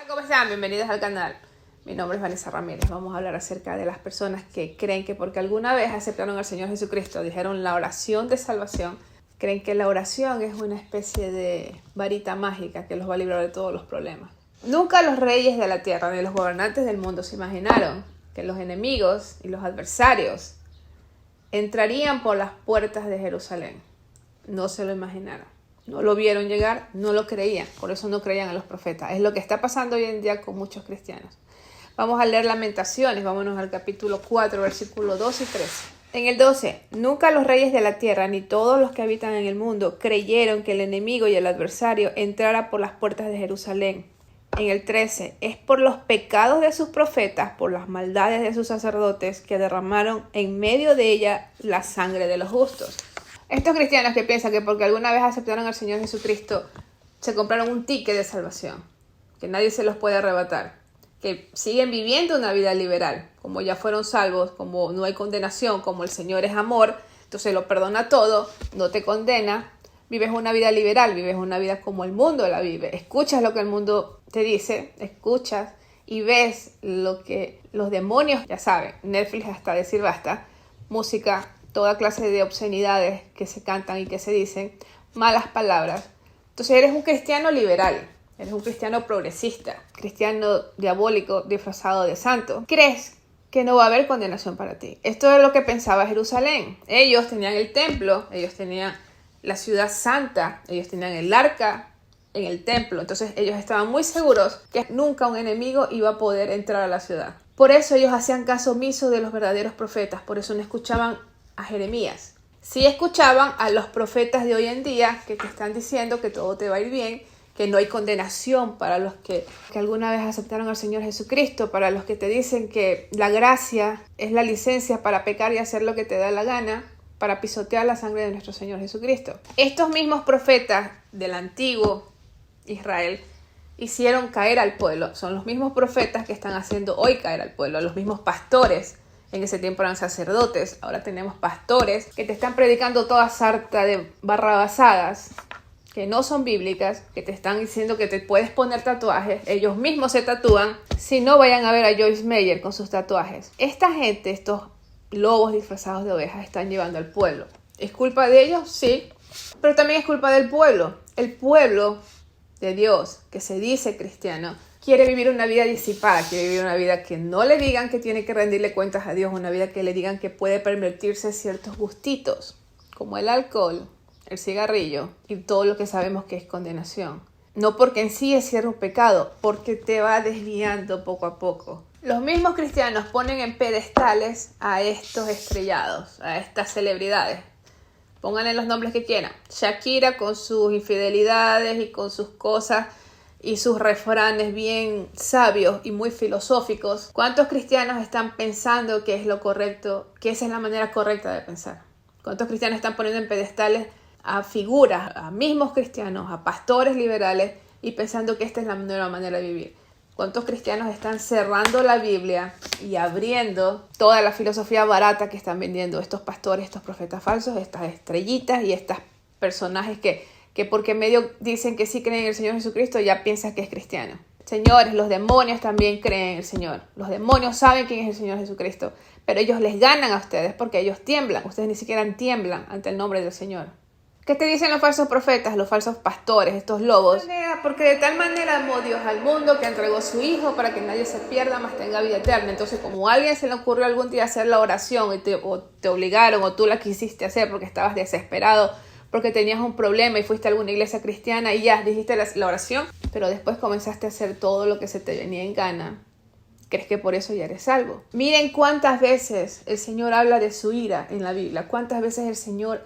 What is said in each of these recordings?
¿Cómo están? Bienvenidos al canal. Mi nombre es Vanessa Ramírez. Vamos a hablar acerca de las personas que creen que porque alguna vez aceptaron al Señor Jesucristo, dijeron la oración de salvación, creen que la oración es una especie de varita mágica que los va a librar de todos los problemas. Nunca los reyes de la tierra ni los gobernantes del mundo se imaginaron que los enemigos y los adversarios entrarían por las puertas de Jerusalén. No se lo imaginaron. No lo vieron llegar, no lo creían, por eso no creían a los profetas. Es lo que está pasando hoy en día con muchos cristianos. Vamos a leer Lamentaciones, vámonos al capítulo 4, versículos 12 y 13. En el 12, nunca los reyes de la tierra ni todos los que habitan en el mundo creyeron que el enemigo y el adversario entrara por las puertas de Jerusalén. En el 13, es por los pecados de sus profetas, por las maldades de sus sacerdotes que derramaron en medio de ella la sangre de los justos. Estos cristianos que piensan que porque alguna vez aceptaron al Señor Jesucristo, se compraron un ticket de salvación, que nadie se los puede arrebatar, que siguen viviendo una vida liberal, como ya fueron salvos, como no hay condenación, como el Señor es amor, entonces lo perdona todo, no te condena, vives una vida liberal, vives una vida como el mundo la vive, escuchas lo que el mundo te dice, escuchas y ves lo que los demonios, ya saben, Netflix hasta decir basta, música, toda clase de obscenidades que se cantan y que se dicen, malas palabras. Entonces eres un cristiano liberal, eres un cristiano progresista, cristiano diabólico disfrazado de santo. ¿Crees que no va a haber condenación para ti? Esto es lo que pensaba Jerusalén. Ellos tenían el templo, ellos tenían la ciudad santa, ellos tenían el arca en el templo. Entonces ellos estaban muy seguros que nunca un enemigo iba a poder entrar a la ciudad. Por eso ellos hacían caso omiso de los verdaderos profetas, por eso no escuchaban a Jeremías. Sí escuchaban a los profetas de hoy en día que te están diciendo que todo te va a ir bien, que no hay condenación para los que alguna vez aceptaron al Señor Jesucristo, para los que te dicen que la gracia es la licencia para pecar y hacer lo que te da la gana, para pisotear la sangre de nuestro Señor Jesucristo. Estos mismos profetas del antiguo Israel hicieron caer al pueblo. Son los mismos profetas que están haciendo hoy caer al pueblo, los mismos pastores. En ese tiempo eran sacerdotes, ahora tenemos pastores que te están predicando toda sarta de barrabasadas que no son bíblicas, que te están diciendo que te puedes poner tatuajes, ellos mismos se tatúan, si no vayan a ver a Joyce Meyer con sus tatuajes. Esta gente, estos lobos disfrazados de ovejas, están llevando al pueblo. ¿Es culpa de ellos? Sí, pero también es culpa del pueblo. El pueblo de Dios, que se dice cristiano, quiere vivir una vida disipada, quiere vivir una vida que no le digan que tiene que rendirle cuentas a Dios, una vida que le digan que puede permitirse ciertos gustitos, como el alcohol, el cigarrillo y todo lo que sabemos que es condenación. No porque en sí es un pecado, porque te va desviando poco a poco. Los mismos cristianos ponen en pedestales a estos estrellados, a estas celebridades. Pónganle los nombres que quieran. Shakira con sus infidelidades y con sus cosas y sus refranes bien sabios y muy filosóficos. ¿Cuántos cristianos están pensando que es lo correcto, que esa es la manera correcta de pensar? ¿Cuántos cristianos están poniendo en pedestales a figuras, a mismos cristianos, a pastores liberales y pensando que esta es la nueva manera de vivir? ¿Cuántos cristianos están cerrando la Biblia y abriendo toda la filosofía barata que están vendiendo estos pastores, estos profetas falsos, estas estrellitas y estos personajes que porque medio dicen que sí creen en el Señor Jesucristo, ya piensan que es cristiano? Señores, los demonios también creen en el Señor. Los demonios saben quién es el Señor Jesucristo, pero ellos les ganan a ustedes porque ellos tiemblan. Ustedes ni siquiera tiemblan ante el nombre del Señor. ¿Qué te dicen los falsos profetas, los falsos pastores, estos lobos? Porque de tal manera amó Dios al mundo que entregó a su Hijo para que nadie se pierda, mas tenga vida eterna. Entonces, como a alguien se le ocurrió algún día hacer la oración y o te obligaron o tú la quisiste hacer porque estabas desesperado, porque tenías un problema y fuiste a alguna iglesia cristiana y ya dijiste la oración, pero después comenzaste a hacer todo lo que se te venía en gana, ¿crees que por eso ya eres salvo? Miren cuántas veces el Señor habla de su ira en la Biblia, cuántas veces el Señor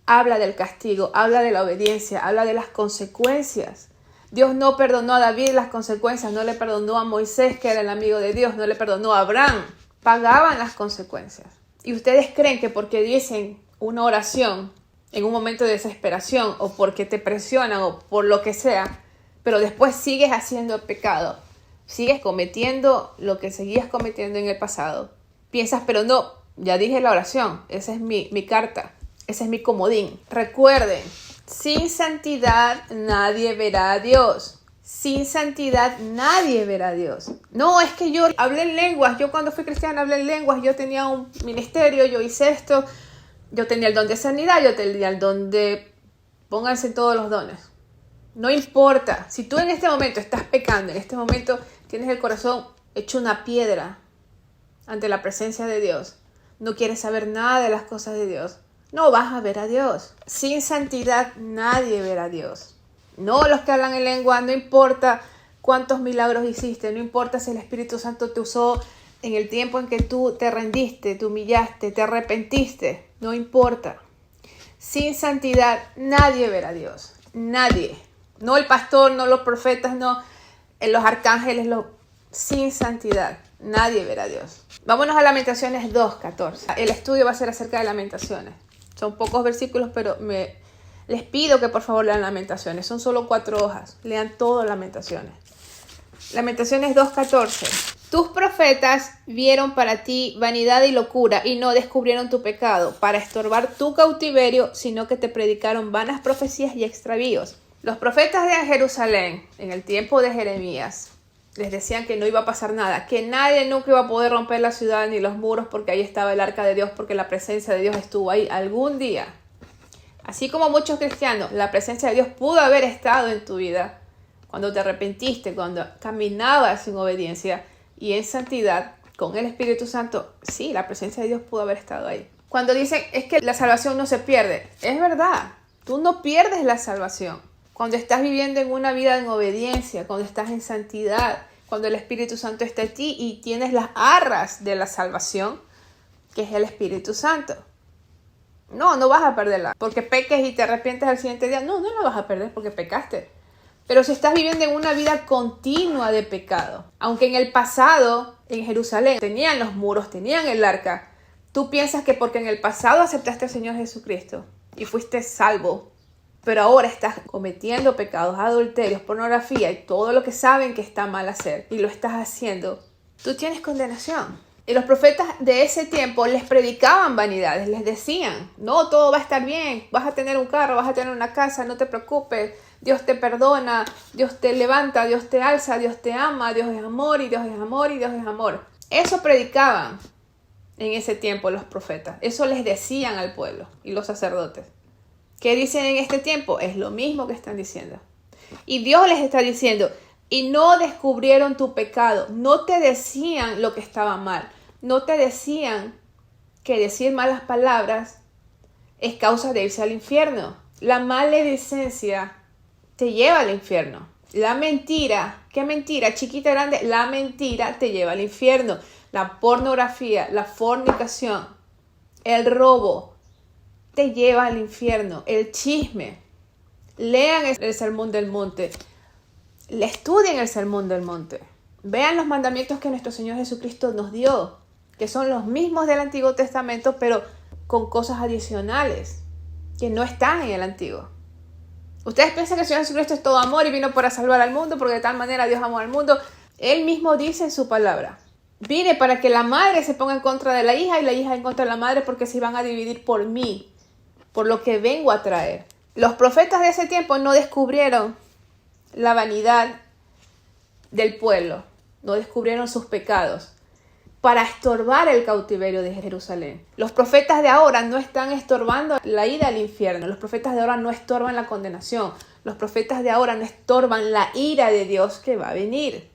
habla del castigo, habla de la obediencia, habla de las consecuencias. Dios no perdonó a David las consecuencias, no le perdonó a Moisés, que era el amigo de Dios, no le perdonó a Abraham. Pagaban las consecuencias. Y ustedes creen que porque dicen una oración en un momento de desesperación o porque te presionan o por lo que sea, pero después sigues haciendo pecado, sigues cometiendo lo que seguías cometiendo en el pasado. Piensas, pero no, ya dije la oración, esa es mi carta, ese es mi comodín. Recuerden, sin santidad nadie verá a Dios. Sin santidad nadie verá a Dios. No, es que yo hablé en lenguas. Yo cuando fui cristiana hablé en lenguas. Yo tenía un ministerio, yo hice esto. Yo tenía el don de sanidad, yo tenía el don de... Pónganse todos los dones. No importa. Si tú en este momento estás pecando, en este momento tienes el corazón hecho una piedra ante la presencia de Dios, no quieres saber nada de las cosas de Dios, no vas a ver a Dios. Sin santidad nadie verá a Dios. No los que hablan en lengua, no importa cuántos milagros hiciste, no importa si el Espíritu Santo te usó en el tiempo en que tú te rendiste, te humillaste, te arrepentiste, no importa. Sin santidad nadie verá a Dios. Nadie. No el pastor, no los profetas, no los arcángeles. Sin santidad nadie verá a Dios. Vámonos a Lamentaciones 2:14. El estudio va a ser acerca de Lamentaciones. Son pocos versículos, pero les pido que por favor lean Lamentaciones. Son solo 4 hojas. Lean todo Lamentaciones. Lamentaciones 2:14. Tus profetas vieron para ti vanidad y locura y no descubrieron tu pecado para estorbar tu cautiverio, sino que te predicaron vanas profecías y extravíos. Los profetas de Jerusalén, en el tiempo de Jeremías, les decían que no iba a pasar nada, que nadie nunca iba a poder romper la ciudad ni los muros porque ahí estaba el arca de Dios, porque la presencia de Dios estuvo ahí algún día. Así como muchos cristianos, la presencia de Dios pudo haber estado en tu vida cuando te arrepentiste, cuando caminabas en obediencia y en santidad con el Espíritu Santo. Sí, la presencia de Dios pudo haber estado ahí. Cuando dicen es que la salvación no se pierde, es verdad, tú no pierdes la salvación. Cuando estás viviendo en una vida en obediencia, cuando estás en santidad, cuando el Espíritu Santo está en ti y tienes las arras de la salvación, que es el Espíritu Santo. No vas a perderla porque peques y te arrepientes al siguiente día. No la vas a perder porque pecaste. Pero si estás viviendo en una vida continua de pecado, aunque en el pasado, en Jerusalén, tenían los muros, tenían el arca, tú piensas que porque en el pasado aceptaste al Señor Jesucristo y fuiste salvo, pero ahora estás cometiendo pecados, adulterios, pornografía y todo lo que saben que está mal hacer y lo estás haciendo, tú tienes condenación. Y los profetas de ese tiempo les predicaban vanidades, les decían, no, todo va a estar bien, vas a tener un carro, vas a tener una casa, no te preocupes, Dios te perdona, Dios te levanta, Dios te alza, Dios te ama, Dios es amor y Dios es amor y Dios es amor. Eso predicaban en ese tiempo los profetas, eso les decían al pueblo y los sacerdotes. ¿Qué dicen en este tiempo? Es lo mismo que están diciendo. Y Dios les está diciendo, y no descubrieron tu pecado, no te decían lo que estaba mal. No te decían que decir malas palabras es causa de irse al infierno. La maledicencia te lleva al infierno. La mentira, ¿qué mentira? Chiquita, grande, la mentira te lleva al infierno. La pornografía, la fornicación, el robo te lleva al infierno. El chisme. Lean el Sermón del Monte. Estudien el Sermón del Monte. Vean los mandamientos que nuestro Señor Jesucristo nos dio, que son los mismos del Antiguo Testamento, pero con cosas adicionales que no están en el Antiguo. Ustedes piensan que el Señor Jesucristo es todo amor y vino para salvar al mundo, porque de tal manera Dios amó al mundo. Él mismo dice en su palabra, vine para que la madre se ponga en contra de la hija y la hija en contra de la madre, porque se van a dividir por mí, por lo que vengo a traer. Los profetas de ese tiempo no descubrieron la vanidad del pueblo, no descubrieron sus pecados para estorbar el cautiverio de Jerusalén. Los profetas de ahora no están estorbando la ida al infierno. Los profetas de ahora no estorban la condenación. Los profetas de ahora no estorban la ira de Dios que va a venir.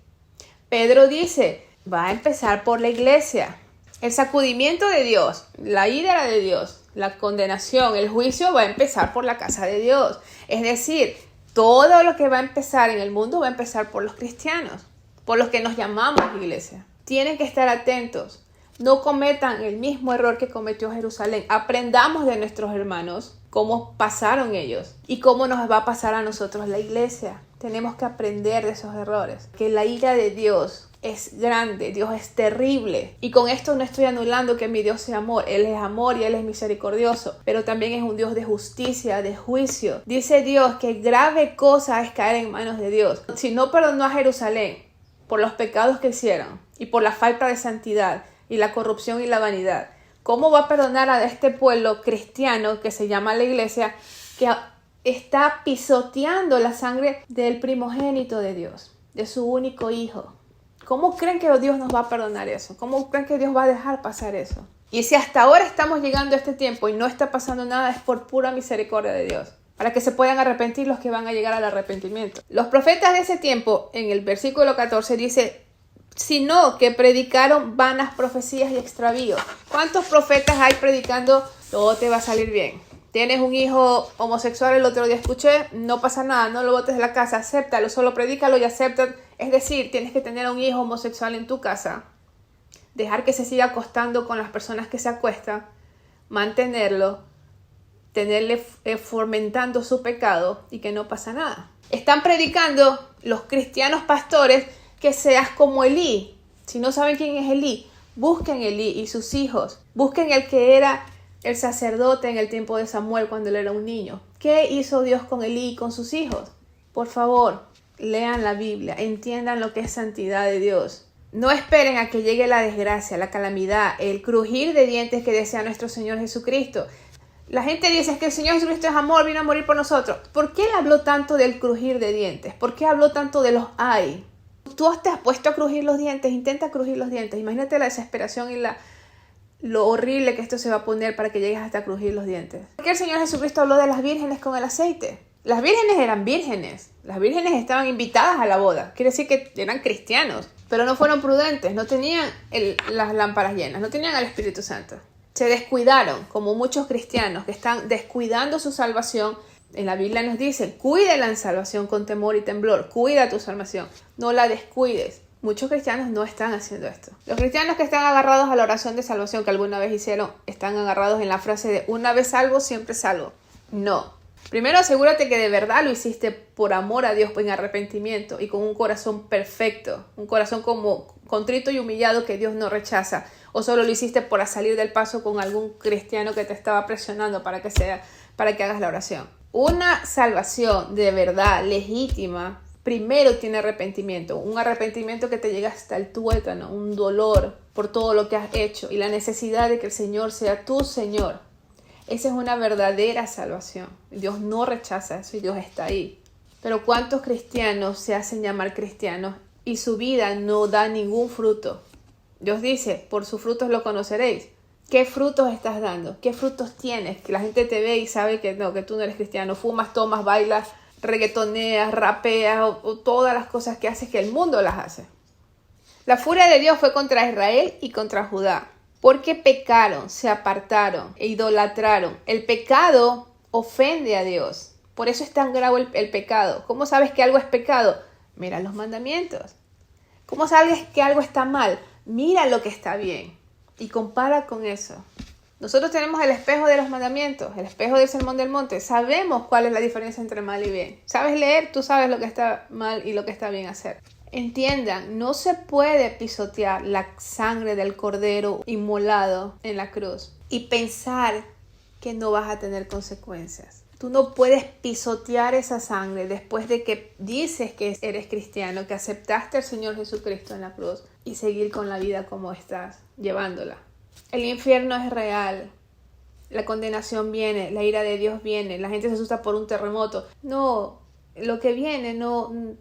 Pedro dice, va a empezar por la iglesia. El sacudimiento de Dios, la ira de Dios, la condenación, el juicio va a empezar por la casa de Dios. Es decir, todo lo que va a empezar en el mundo va a empezar por los cristianos, por los que nos llamamos iglesia. Tienen que estar atentos. No cometan el mismo error que cometió Jerusalén. Aprendamos de nuestros hermanos cómo pasaron ellos y cómo nos va a pasar a nosotros la iglesia. Tenemos que aprender de esos errores. Que la ira de Dios es grande, Dios es terrible. Y con esto no estoy anulando que mi Dios sea amor. Él es amor y Él es misericordioso. Pero también es un Dios de justicia, de juicio. Dice Dios que grave cosa es caer en manos de Dios. Si no perdonó a Jerusalén por los pecados que hicieron y por la falta de santidad y la corrupción y la vanidad, ¿cómo va a perdonar a este pueblo cristiano que se llama la iglesia, que está pisoteando la sangre del primogénito de Dios, de su único hijo. ¿Cómo creen que Dios nos va a perdonar eso? ¿Cómo creen que Dios va a dejar pasar eso? Y si hasta ahora estamos llegando a este tiempo y no está pasando nada, es por pura misericordia de Dios, para que se puedan arrepentir los que van a llegar al arrepentimiento. Los profetas de ese tiempo, en el versículo 14, dice, sino que predicaron vanas profecías y extravíos. ¿Cuántos profetas hay predicando? Todo te va a salir bien. Tienes un hijo homosexual, el otro día escuché, no pasa nada, no lo botes de la casa, acéptalo, solo predícalo y acepta. Es decir, tienes que tener a un hijo homosexual en tu casa, dejar que se siga acostando con las personas que se acuestan, mantenerlo, tenerle fomentando su pecado y que no pasa nada. Están predicando los cristianos pastores que seas como Elí. Si no saben quién es Elí, busquen Elí y sus hijos. Busquen el que era el sacerdote en el tiempo de Samuel cuando él era un niño. ¿Qué hizo Dios con Elí y con sus hijos? Por favor, lean la Biblia, entiendan lo que es santidad de Dios. No esperen a que llegue la desgracia, la calamidad, el crujir de dientes que desea nuestro Señor Jesucristo. La gente dice que el Señor Jesucristo es amor, vino a morir por nosotros. ¿Por qué él habló tanto del crujir de dientes? ¿Por qué habló tanto de los ay? Tú te has puesto a crujir los dientes, intenta crujir los dientes. Imagínate la desesperación y lo horrible que esto se va a poner para que llegues hasta crujir los dientes. ¿Por qué el Señor Jesucristo habló de las vírgenes con el aceite? Las vírgenes eran vírgenes. Las vírgenes estaban invitadas a la boda. Quiere decir que eran cristianos, pero no fueron prudentes, no tenían las lámparas llenas, no tenían al Espíritu Santo. Se descuidaron, como muchos cristianos que están descuidando su salvación. En la Biblia nos dice, cuida la salvación con temor y temblor, cuida tu salvación, no la descuides. Muchos cristianos no están haciendo esto. Los cristianos que están agarrados a la oración de salvación que alguna vez hicieron, están agarrados en la frase de una vez salvo, siempre salvo. No. Primero asegúrate que de verdad lo hiciste por amor a Dios, en arrepentimiento y con un corazón perfecto, un corazón como contrito y humillado que Dios no rechaza, o solo lo hiciste por salir del paso con algún cristiano que te estaba presionando para que hagas la oración. Una salvación de verdad legítima primero tiene arrepentimiento, un arrepentimiento que te llega hasta el tuétano, un dolor por todo lo que has hecho y la necesidad de que el Señor sea tu Señor. Esa es una verdadera salvación. Dios no rechaza eso y Dios está ahí. Pero ¿cuántos cristianos se hacen llamar cristianos y su vida no da ningún fruto? Dios dice, por sus frutos lo conoceréis. ¿Qué frutos estás dando? ¿Qué frutos tienes? Que la gente te ve y sabe que tú no eres cristiano. Fumas, tomas, bailas, reggaetoneas, rapeas o todas las cosas que haces que el mundo las hace. La furia de Dios fue contra Israel y contra Judá. Porque pecaron, se apartaron e idolatraron. El pecado ofende a Dios. Por eso es tan grave el pecado. ¿Cómo sabes que algo es pecado? Mira los mandamientos. ¿Cómo sabes que algo está mal? Mira lo que está bien y compara con eso. Nosotros tenemos el espejo de los mandamientos, el espejo del Sermón del Monte. Sabemos cuál es la diferencia entre mal y bien. ¿Sabes leer? Tú sabes lo que está mal y lo que está bien hacer. Entiendan, no se puede pisotear la sangre del cordero inmolado en la cruz y pensar que no vas a tener consecuencias. Tú no puedes pisotear esa sangre después de que dices que eres cristiano, que aceptaste al Señor Jesucristo en la cruz y seguir con la vida como estás llevándola. El infierno es real. La condenación viene, la ira de Dios viene, la gente se asusta por un terremoto. No, lo que viene no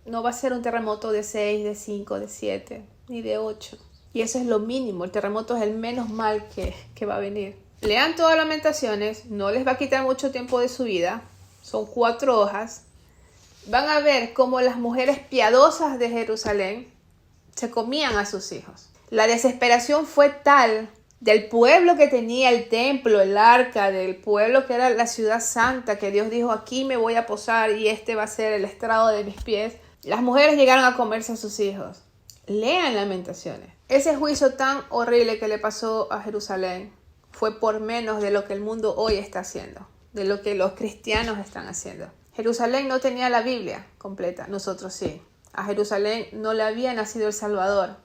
va a ser un terremoto de 6, de 5, de 7, ni de 8. Y eso es lo mínimo. El terremoto es el menos mal que va a venir. Lean todas las Lamentaciones. No les va a quitar mucho tiempo de su vida. Son 4 hojas. Van a ver cómo las mujeres piadosas de Jerusalén se comían a sus hijos. La desesperación fue tal del pueblo que tenía el templo, el arca, del pueblo que era la ciudad santa, que Dios dijo, aquí me voy a posar y este va a ser el estrado de mis pies. Las mujeres llegaron a comerse a sus hijos. Lean Lamentaciones. Ese juicio tan horrible que le pasó a Jerusalén fue por menos de lo que el mundo hoy está haciendo, de lo que los cristianos están haciendo. Jerusalén no tenía la Biblia completa, nosotros sí. A Jerusalén no le había nacido el Salvador,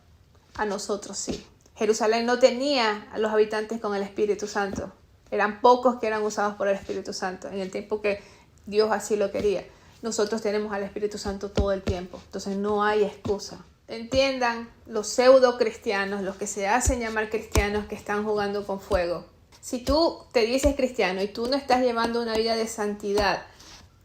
a nosotros sí. Jerusalén no tenía a los habitantes con el Espíritu Santo. Eran pocos que eran usados por el Espíritu Santo en el tiempo que Dios así lo quería. Nosotros tenemos al Espíritu Santo todo el tiempo, entonces no hay excusa. Entiendan los pseudo cristianos, los que se hacen llamar cristianos que están jugando con fuego. Si tú te dices cristiano y tú no estás llevando una vida de santidad,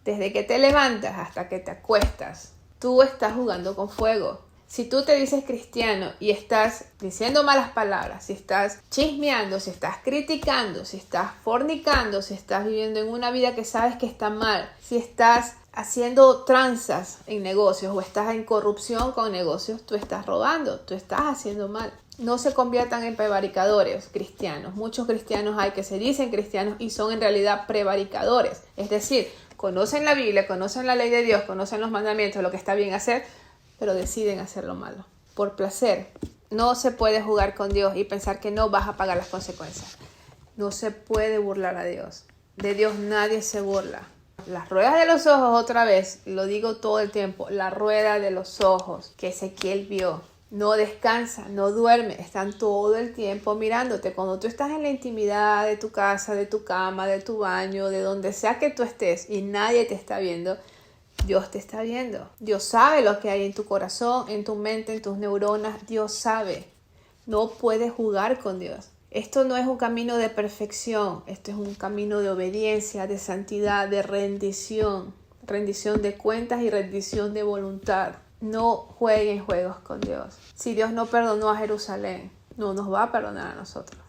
Desde que te levantas hasta que te acuestas, tú estás jugando con fuego. Si tú te dices cristiano y estás diciendo malas palabras, si estás chismeando, si estás criticando, si estás fornicando, si estás viviendo en una vida que sabes que está mal, si estás haciendo tranzas en negocios o estás en corrupción con negocios, tú estás robando, tú estás haciendo mal. No se conviertan en prevaricadores cristianos. Muchos cristianos hay que se dicen cristianos y son en realidad prevaricadores. Es decir, conocen la Biblia, conocen la ley de Dios, conocen los mandamientos, lo que está bien hacer, pero deciden hacer lo malo por placer. No se puede jugar con Dios y pensar que no vas a pagar las consecuencias. No se puede burlar a Dios. De Dios nadie se burla. Las ruedas de los ojos, otra vez, lo digo todo el tiempo, la rueda de los ojos que Ezequiel vio. No descansa, no duerme, están todo el tiempo mirándote. Cuando tú estás en la intimidad de tu casa, de tu cama, de tu baño, de donde sea que tú estés y nadie te está viendo, Dios te está viendo. Dios sabe lo que hay en tu corazón, en tu mente, en tus neuronas. Dios sabe. No puedes jugar con Dios. Esto no es un camino de perfección. Esto es un camino de obediencia, de santidad, de rendición. Rendición de cuentas y rendición de voluntad. No jueguen juegos con Dios. Si Dios no perdonó a Jerusalén, no nos va a perdonar a nosotros.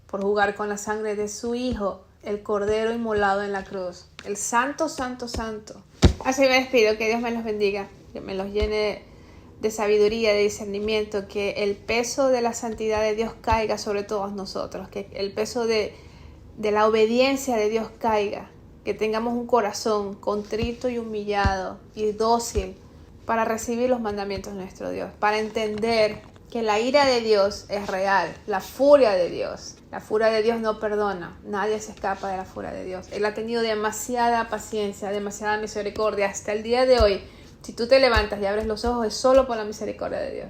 Por jugar con la sangre de su Hijo, el Cordero inmolado en la cruz. El Santo, Santo, Santo. Así me despido, que Dios me los bendiga, que me los llene de sabiduría, de discernimiento, que el peso de la santidad de Dios caiga sobre todos nosotros, que el peso de la obediencia de Dios caiga, que tengamos un corazón contrito y humillado y dócil para recibir los mandamientos de nuestro Dios, para entender que la ira de Dios es real, la furia de Dios. La furia de Dios no perdona, nadie se escapa de la furia de Dios. Él ha tenido demasiada paciencia, demasiada misericordia hasta el día de hoy. Si tú te levantas y abres los ojos es solo por la misericordia de Dios.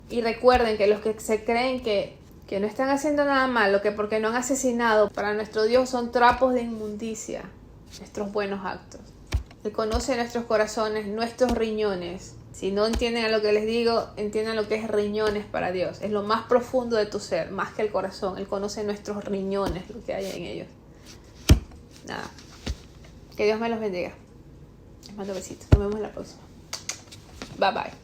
Y recuerden que los que se creen que no están haciendo nada malo, que porque no han asesinado, para nuestro Dios son trapos de inmundicia, nuestros buenos actos. Él conoce nuestros corazones, nuestros riñones. Si no entienden a lo que les digo, entiendan lo que es riñones para Dios. Es lo más profundo de tu ser, más que el corazón. Él conoce nuestros riñones, lo que hay en ellos. Nada. Que Dios me los bendiga. Les mando besitos. Nos vemos en la próxima. Bye bye.